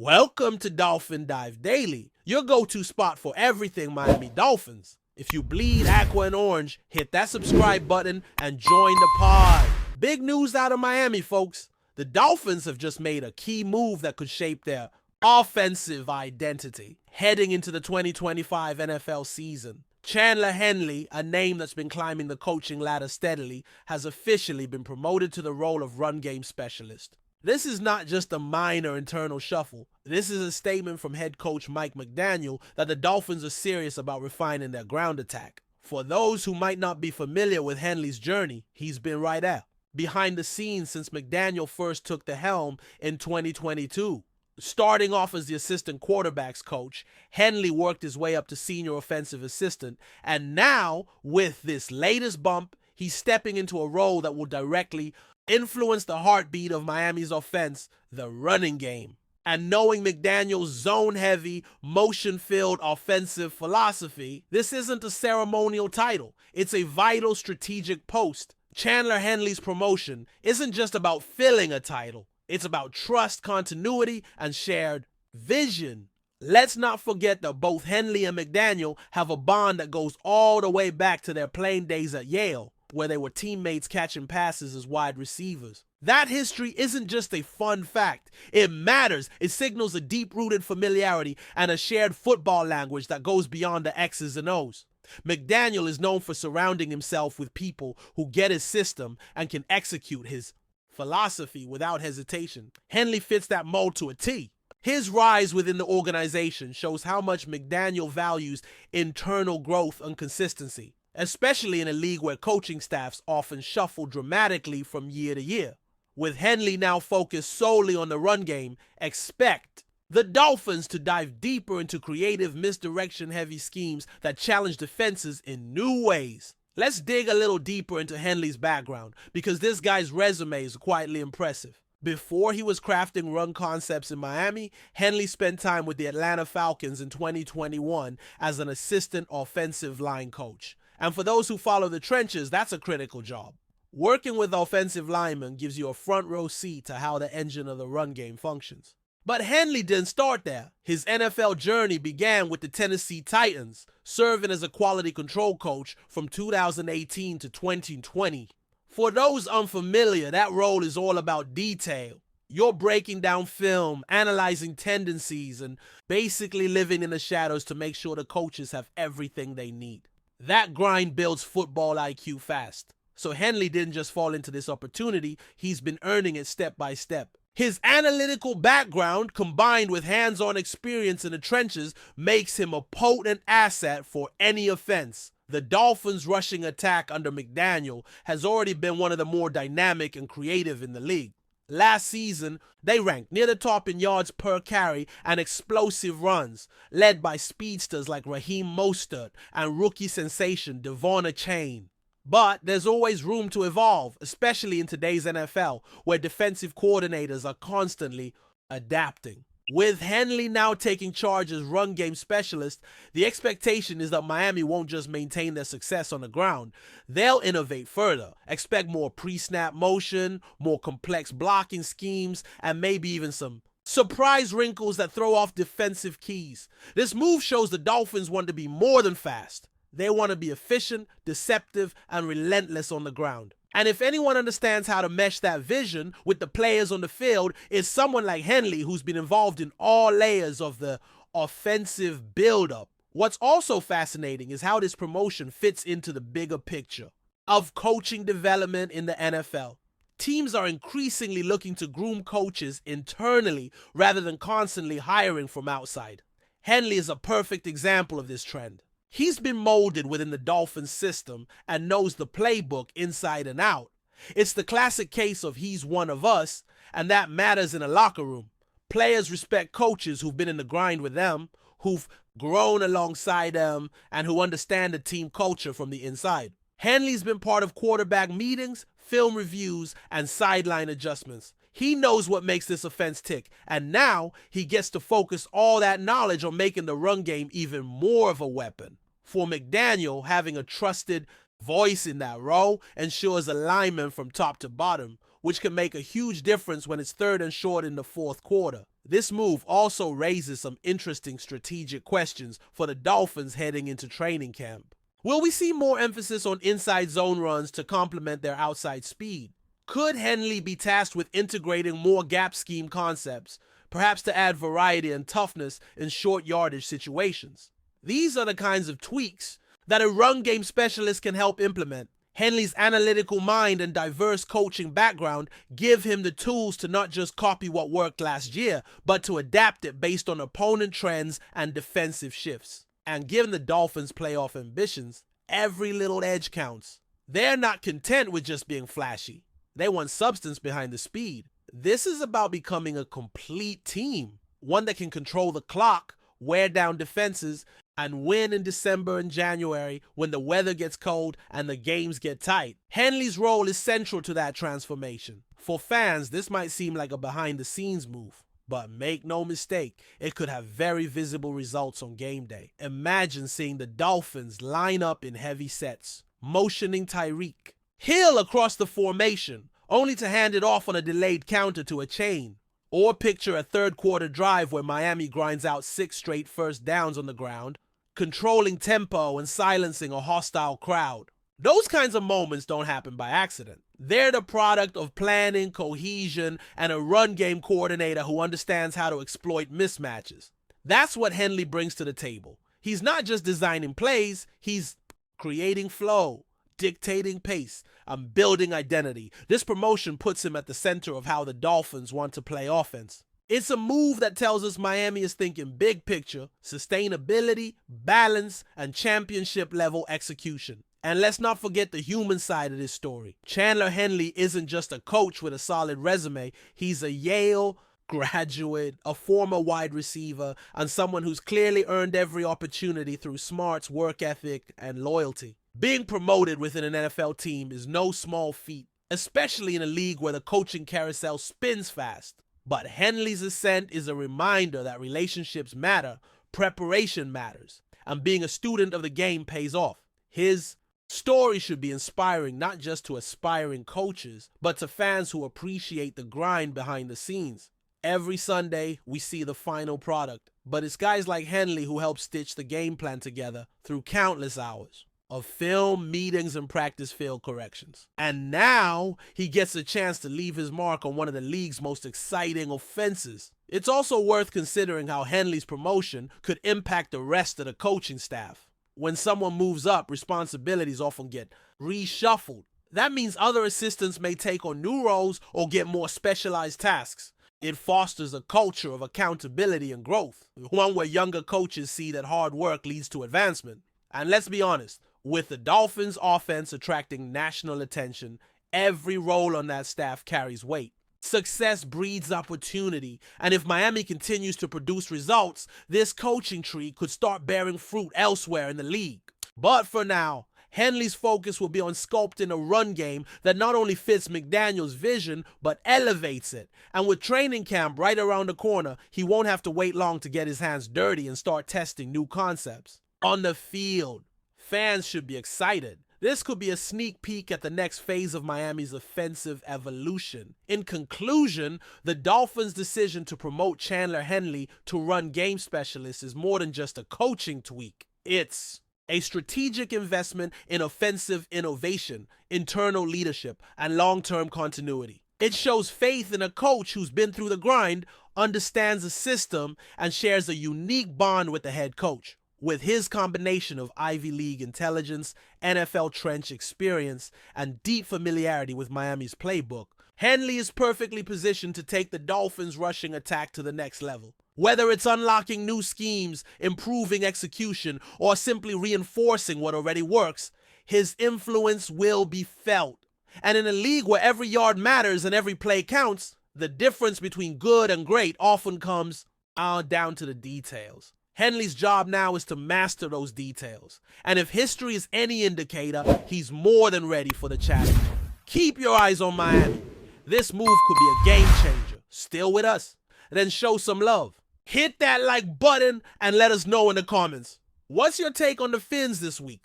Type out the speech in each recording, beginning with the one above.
Welcome to Dolphin Dive Daily, your go-to spot for everything Miami Dolphins. If you bleed aqua and orange, hit that subscribe button and join the pod. Big news out of Miami, folks. The Dolphins have just made a key move that could shape their offensive identity heading into the 2025 NFL season. Chandler Henley, a name that's been climbing the coaching ladder steadily, has officially been promoted to the role of run game specialist. This is not just a minor internal shuffle. This is a statement from head coach Mike McDaniel that the Dolphins are serious about refining their ground attack. For those who might not be familiar with Henley's journey, he's been right there, behind the scenes since McDaniel first took the helm in 2022. Starting off as the assistant quarterbacks coach, Henley worked his way up to senior offensive assistant, and now, with this latest bump, he's stepping into a role that will directly influence the heartbeat of Miami's offense, the running game. And knowing McDaniel's zone-heavy, motion-filled offensive philosophy, this isn't a ceremonial title. It's a vital strategic post. Chandler Henley's promotion isn't just about filling a title. It's about trust, continuity, and shared vision. Let's not forget that both Henley and McDaniel have a bond that goes all the way back to their playing days at Yale, where they were teammates catching passes as wide receivers. That history isn't just a fun fact. It matters. It signals a deep-rooted familiarity and a shared football language that goes beyond the X's and O's. McDaniel is known for surrounding himself with people who get his system and can execute his philosophy without hesitation. Henley fits that mold to a T. His rise within the organization shows how much McDaniel values internal growth and consistency, especially in a league where coaching staffs often shuffle dramatically from year to year. With Henley now focused solely on the run game, expect the Dolphins to dive deeper into creative misdirection-heavy schemes that challenge defenses in new ways. Let's dig a little deeper into Henley's background, because this guy's resume is quietly impressive. Before he was crafting run concepts in Miami, Henley spent time with the Atlanta Falcons in 2021 as an assistant offensive line coach. And for those who follow the trenches, that's a critical job. Working with offensive linemen gives you a front row seat to how the engine of the run game functions. But Henley didn't start there. His NFL journey began with the Tennessee Titans, serving as a quality control coach from 2018 to 2020. For those unfamiliar, that role is all about detail. You're breaking down film, analyzing tendencies, and basically living in the shadows to make sure the coaches have everything they need. That grind builds football IQ fast. So Henley didn't just fall into this opportunity, he's been earning it step by step. His analytical background, combined with hands-on experience in the trenches, makes him a potent asset for any offense. The Dolphins' rushing attack under McDaniel has already been one of the more dynamic and creative in the league. Last season, they ranked near the top in yards per carry and explosive runs, led by speedsters like Raheem Mostert and rookie sensation Devon Achane. But there's always room to evolve, especially in today's NFL, where defensive coordinators are constantly adapting. With Henley now taking charge as run game specialist, the expectation is that Miami won't just maintain their success on the ground. They'll innovate further. Expect more pre-snap motion, more complex blocking schemes, and maybe even some surprise wrinkles that throw off defensive keys. This move shows the Dolphins want to be more than fast. They want to be efficient, deceptive, and relentless on the ground. And if anyone understands how to mesh that vision with the players on the field, it's someone like Henley, who's been involved in all layers of the offensive buildup. What's also fascinating is how this promotion fits into the bigger picture of coaching development in the NFL. Teams are increasingly looking to groom coaches internally rather than constantly hiring from outside. Henley is a perfect example of this trend. He's been molded within the Dolphins system and knows the playbook inside and out. It's the classic case of he's one of us, and that matters in a locker room. Players respect coaches who've been in the grind with them, who've grown alongside them, and who understand the team culture from the inside. Henley's been part of quarterback meetings, film reviews, and sideline adjustments. He knows what makes this offense tick, and now he gets to focus all that knowledge on making the run game even more of a weapon. For McDaniel, having a trusted voice in that role ensures alignment from top to bottom, which can make a huge difference when it's third and short in the fourth quarter. This move also raises some interesting strategic questions for the Dolphins heading into training camp. Will we see more emphasis on inside zone runs to complement their outside speed? Could Henley be tasked with integrating more gap scheme concepts, perhaps to add variety and toughness in short yardage situations? These are the kinds of tweaks that a run game specialist can help implement. Henley's analytical mind and diverse coaching background give him the tools to not just copy what worked last year, but to adapt it based on opponent trends and defensive shifts. And given the Dolphins' playoff ambitions, every little edge counts. They're not content with just being flashy. They want substance behind the speed. This is about becoming a complete team, one that can control the clock, wear down defenses, and win in December and January when the weather gets cold and the games get tight. Henley's role is central to that transformation. For fans, this might seem like a behind-the-scenes move, but make no mistake, it could have very visible results on game day. Imagine seeing the Dolphins line up in heavy sets, motioning Tyreek Hill across the formation, only to hand it off on a delayed counter to a chain. Or picture a third-quarter drive where Miami grinds out 6 straight first downs on the ground, controlling tempo and silencing a hostile crowd. Those kinds of moments don't happen by accident. They're the product of planning, cohesion, and a run game coordinator who understands how to exploit mismatches. That's what Henley brings to the table. He's not just designing plays, he's creating flow, dictating pace, and building identity. This promotion puts him at the center of how the Dolphins want to play offense. It's a move that tells us Miami is thinking big picture, sustainability, balance, and championship-level execution. And let's not forget the human side of this story. Chandler Henley isn't just a coach with a solid resume. He's a Yale graduate, a former wide receiver, and someone who's clearly earned every opportunity through smarts, work ethic, and loyalty. Being promoted within an NFL team is no small feat, especially in a league where the coaching carousel spins fast. But Henley's ascent is a reminder that relationships matter, preparation matters, and being a student of the game pays off. His story should be inspiring not just to aspiring coaches, but to fans who appreciate the grind behind the scenes. Every Sunday, we see the final product, but it's guys like Henley who help stitch the game plan together through countless hours of film, meetings, and practice field corrections. And now he gets a chance to leave his mark on one of the league's most exciting offenses. It's also worth considering how Henley's promotion could impact the rest of the coaching staff. When someone moves up, responsibilities often get reshuffled. That means other assistants may take on new roles or get more specialized tasks. It fosters a culture of accountability and growth, one where younger coaches see that hard work leads to advancement. And let's be honest, with the Dolphins' offense attracting national attention, every role on that staff carries weight. Success breeds opportunity, and if Miami continues to produce results, this coaching tree could start bearing fruit elsewhere in the league. But for now, Henley's focus will be on sculpting a run game that not only fits McDaniel's vision, but elevates it. And with training camp right around the corner, he won't have to wait long to get his hands dirty and start testing new concepts. On the field, fans should be excited. This could be a sneak peek at the next phase of Miami's offensive evolution. In conclusion, the Dolphins' decision to promote Chandler Henley to run game specialist is more than just a coaching tweak. It's a strategic investment in offensive innovation, internal leadership, and long-term continuity. It shows faith in a coach who's been through the grind, understands the system, and shares a unique bond with the head coach. With his combination of Ivy League intelligence, NFL trench experience, and deep familiarity with Miami's playbook, Henley is perfectly positioned to take the Dolphins' rushing attack to the next level. Whether it's unlocking new schemes, improving execution, or simply reinforcing what already works, his influence will be felt. And in a league where every yard matters and every play counts, the difference between good and great often comes down to the details. Henley's job now is to master those details. And if history is any indicator, he's more than ready for the challenge. Keep your eyes on Miami. This move could be a game changer. Still with us? Then show some love. Hit that like button and let us know in the comments. What's your take on the Fins this week?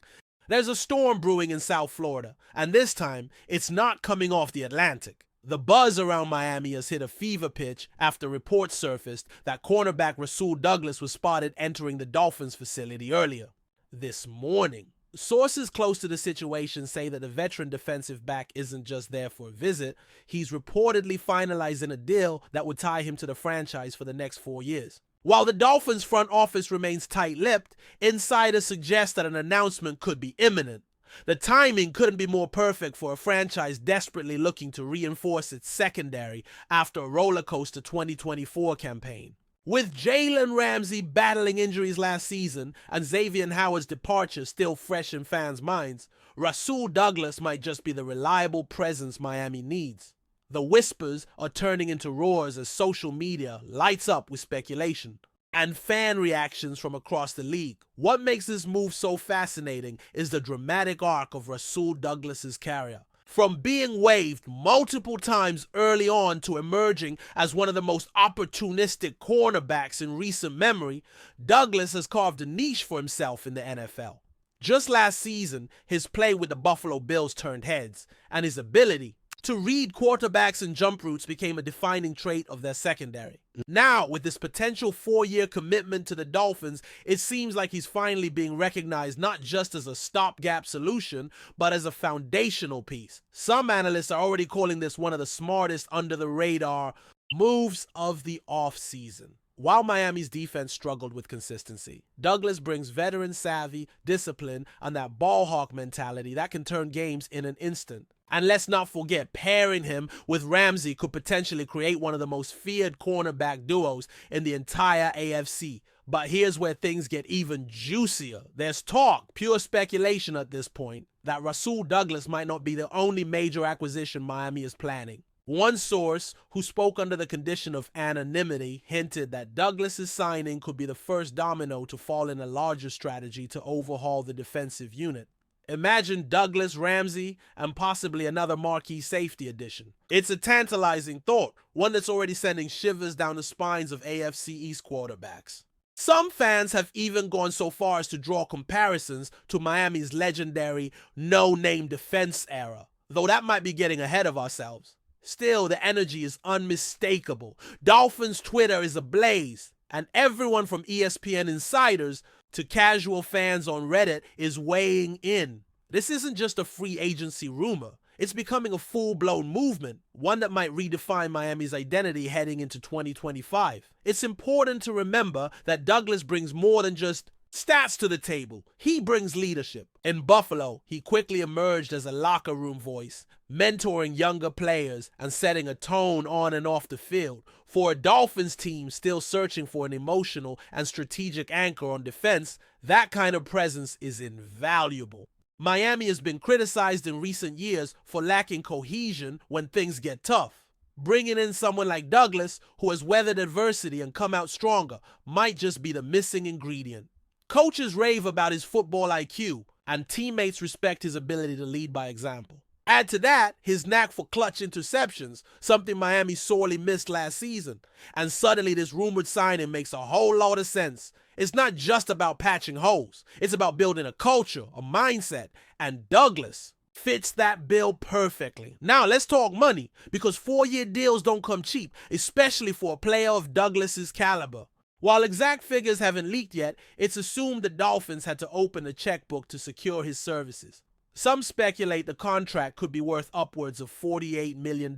There's a storm brewing in South Florida, and this time, it's not coming off the Atlantic. The buzz around Miami has hit a fever pitch after reports surfaced that cornerback RASUL Douglas was spotted entering the Dolphins facility earlier this morning. Sources close to the situation say that the veteran defensive back isn't just there for a visit, he's reportedly finalizing a deal that would tie him to the franchise for the next 4 years. While the Dolphins front office remains tight-lipped, insiders suggest that an announcement could be imminent. The timing couldn't be more perfect for a franchise desperately looking to reinforce its secondary after a rollercoaster 2024 campaign. With Jalen Ramsey battling injuries last season and Xavier Howard's departure still fresh in fans' minds, RASUL Douglas might just be the reliable presence Miami needs. The whispers are turning into roars as social media lights up with speculation and fan reactions from across the league. What makes this move so fascinating is the dramatic arc of RASUL Douglas's career. From being waived multiple times early on to emerging as one of the most opportunistic cornerbacks in recent memory, Douglas has carved a niche for himself in the NFL. Just last season, his play with the Buffalo Bills turned heads, and his ability to read quarterbacks and jump routes became a defining trait of their secondary. Now, with this potential 4-year commitment to the Dolphins, it seems like he's finally being recognized not just as a stopgap solution, but as a foundational piece. Some analysts are already calling this one of the smartest under-the-radar moves of the offseason. While Miami's defense struggled with consistency, Douglas brings veteran savvy, discipline, and that ball hawk mentality that can turn games in an instant. And let's not forget, pairing him with Ramsey could potentially create one of the most feared cornerback duos in the entire AFC. But here's where things get even juicier. There's talk, pure speculation at this point, that RASUL Douglas might not be the only major acquisition Miami is planning. One source, who spoke under the condition of anonymity, hinted that Douglas's signing could be the first domino to fall in a larger strategy to overhaul the defensive unit. Imagine Douglas, Ramsey, and possibly another marquee safety addition. It's a tantalizing thought, one that's already sending shivers down the spines of AFC East quarterbacks. Some fans have even gone so far as to draw comparisons to Miami's legendary no-name defense era, though that might be getting ahead of ourselves. Still, the energy is unmistakable. Dolphins Twitter is ablaze, and everyone from ESPN insiders to casual fans on Reddit is weighing in. This isn't just a free agency rumor. It's becoming a full-blown movement, one that might redefine Miami's identity heading into 2025. It's important to remember that Douglas brings more than just stats to the table. He brings leadership. In Buffalo, he quickly emerged as a locker room voice, mentoring younger players and setting a tone on and off the field. For a Dolphins team still searching for an emotional and strategic anchor on defense, that kind of presence is invaluable. Miami has been criticized in recent years for lacking cohesion when things get tough. Bringing in someone like Douglas, who has weathered adversity and come out stronger, might just be the missing ingredient. Coaches rave about his football IQ, and teammates respect his ability to lead by example. Add to that his knack for clutch interceptions, something Miami sorely missed last season, and suddenly this rumored signing makes a whole lot of sense. It's not just about patching holes, it's about building a culture, a mindset, and Douglas fits that bill perfectly. Now let's talk money, because 4-year deals don't come cheap, especially for a player of Douglas's caliber. While exact figures haven't leaked yet, it's assumed the Dolphins had to open a checkbook to secure his services. Some speculate the contract could be worth upwards of $48 million,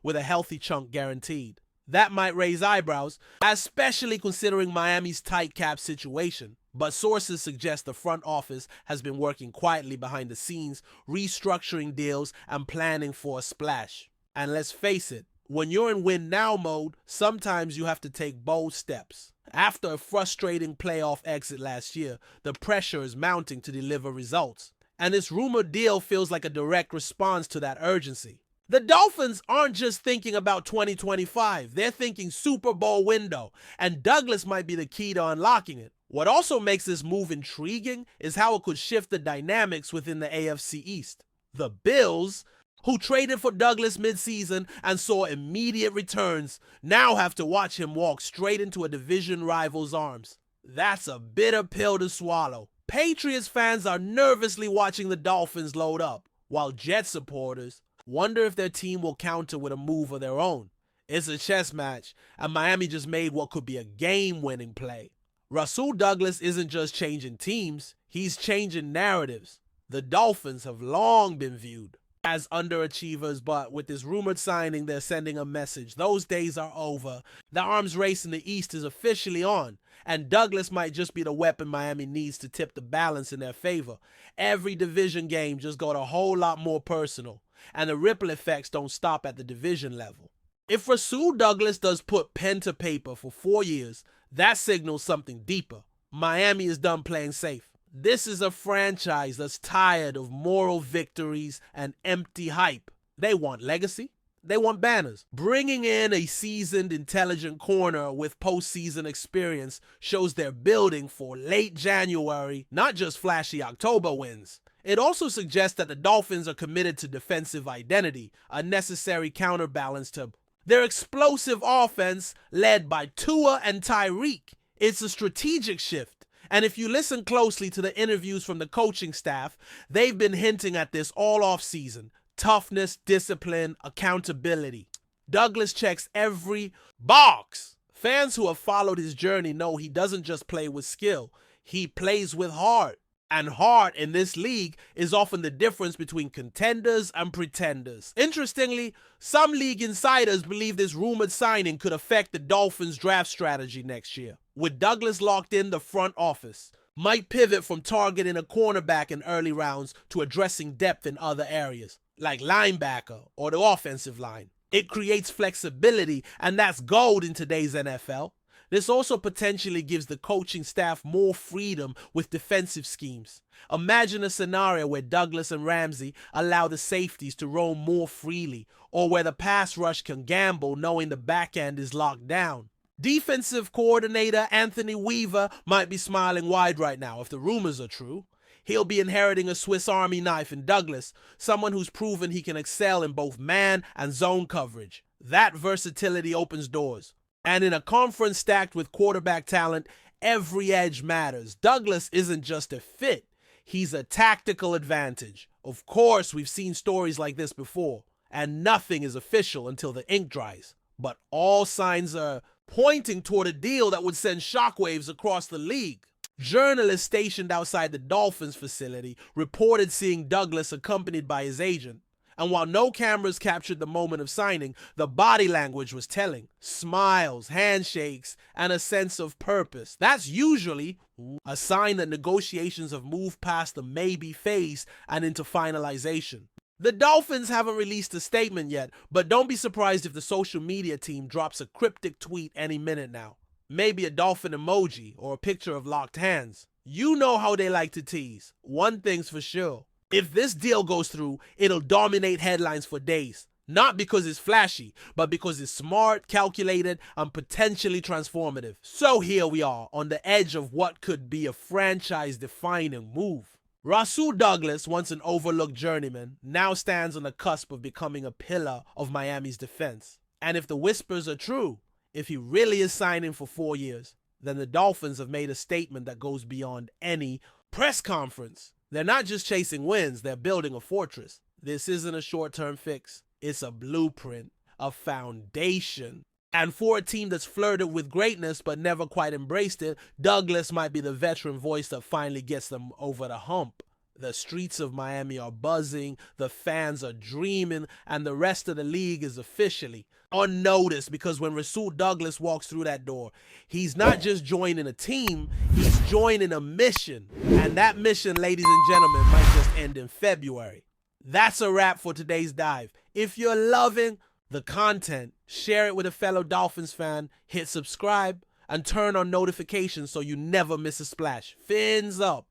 with a healthy chunk guaranteed. That might raise eyebrows, especially considering Miami's tight cap situation. But sources suggest the front office has been working quietly behind the scenes, restructuring deals and planning for a splash. And let's face it, when you're in win now mode, sometimes you have to take bold steps. After a frustrating playoff exit last year, the pressure is mounting to deliver results. And this rumored deal feels like a direct response to that urgency. The Dolphins aren't just thinking about 2025, they're thinking Super Bowl window, and Douglas might be the key to unlocking it. What also makes this move intriguing is how it could shift the dynamics within the AFC East. The Bills, who traded for Douglas midseason and saw immediate returns, now have to watch him walk straight into a division rival's arms. That's a bitter pill to swallow. Patriots fans are nervously watching the Dolphins load up, while Jet supporters, Wonder if their team will counter with a move of their own. It's a chess match, and Miami just made what could be a game-winning play. RASUL Douglas isn't just changing teams, he's changing narratives. The Dolphins have long been viewed as underachievers, but with this rumored signing, they're sending a message. Those days are over. The arms race in the East is officially on, and Douglas might just be the weapon Miami needs to tip the balance in their favor. Every division game just got a whole lot more personal, and the ripple effects don't stop at the division level. If RASUL Douglas does put pen to paper for 4 years, that signals something deeper. Miami is done playing safe. This is a franchise that's tired of moral victories and empty hype. They want legacy. They want banners. Bringing in a seasoned, intelligent corner with postseason experience shows they're building for late January, not just flashy October wins. It also suggests that the Dolphins are committed to defensive identity, a necessary counterbalance to their explosive offense led by Tua and Tyreek. It's a strategic shift. And if you listen closely to the interviews from the coaching staff, they've been hinting at this all off-season. Toughness, discipline, accountability. Douglas checks every box. Fans who have followed his journey know he doesn't just play with skill, he plays with heart. And heart in this league is often the difference between contenders and pretenders. Interestingly, some league insiders believe this rumored signing could affect the Dolphins' draft strategy next year. With Douglas locked in, the front office might pivot from targeting a cornerback in early rounds to addressing depth in other areas, like linebacker or the offensive line. It creates flexibility, and that's gold in today's NFL. This also potentially gives the coaching staff more freedom with defensive schemes. Imagine a scenario where Douglas and Ramsey allow the safeties to roam more freely, or where the pass rush can gamble knowing the back end is locked down. Defensive coordinator Anthony Weaver might be smiling wide right now if the rumors are true. He'll be inheriting a Swiss Army knife in Douglas, someone who's proven he can excel in both man and zone coverage. That versatility opens doors. And in a conference stacked with quarterback talent, every edge matters. Douglas isn't just a fit, he's a tactical advantage. Of course, we've seen stories like this before, and nothing is official until the ink dries. But all signs are pointing toward a deal that would send shockwaves across the league. Journalists stationed outside the Dolphins facility reported seeing Douglas accompanied by his agent. And while no cameras captured the moment of signing, the body language was telling. Smiles, handshakes, and a sense of purpose. That's usually a sign that negotiations have moved past the maybe phase and into finalization. The Dolphins haven't released a statement yet, but don't be surprised if the social media team drops a cryptic tweet any minute now. Maybe a dolphin emoji or a picture of locked hands. You know how they like to tease. One thing's for sure. If this deal goes through, it'll dominate headlines for days. Not because it's flashy, but because it's smart, calculated, and potentially transformative. So here we are, on the edge of what could be a franchise-defining move. RASUL Douglas, once an overlooked journeyman, now stands on the cusp of becoming a pillar of Miami's defense. And if the whispers are true, if he really is signing for 4 years, then the Dolphins have made a statement that goes beyond any press conference. They're not just chasing wins, they're building a fortress. This isn't a short-term fix. It's a blueprint, a foundation. And for a team that's flirted with greatness but never quite embraced it, Douglas might be the veteran voice that finally gets them over the hump. The streets of Miami are buzzing, the fans are dreaming, and the rest of the league is officially unnoticed, because when RASUL Douglas walks through that door, he's not just joining a team, he's joining a mission. And that mission, ladies and gentlemen, might just end in February. That's a wrap for today's dive. If you're loving the content, share it with a fellow Dolphins fan, hit subscribe, and turn on notifications so you never miss a splash. Fins up.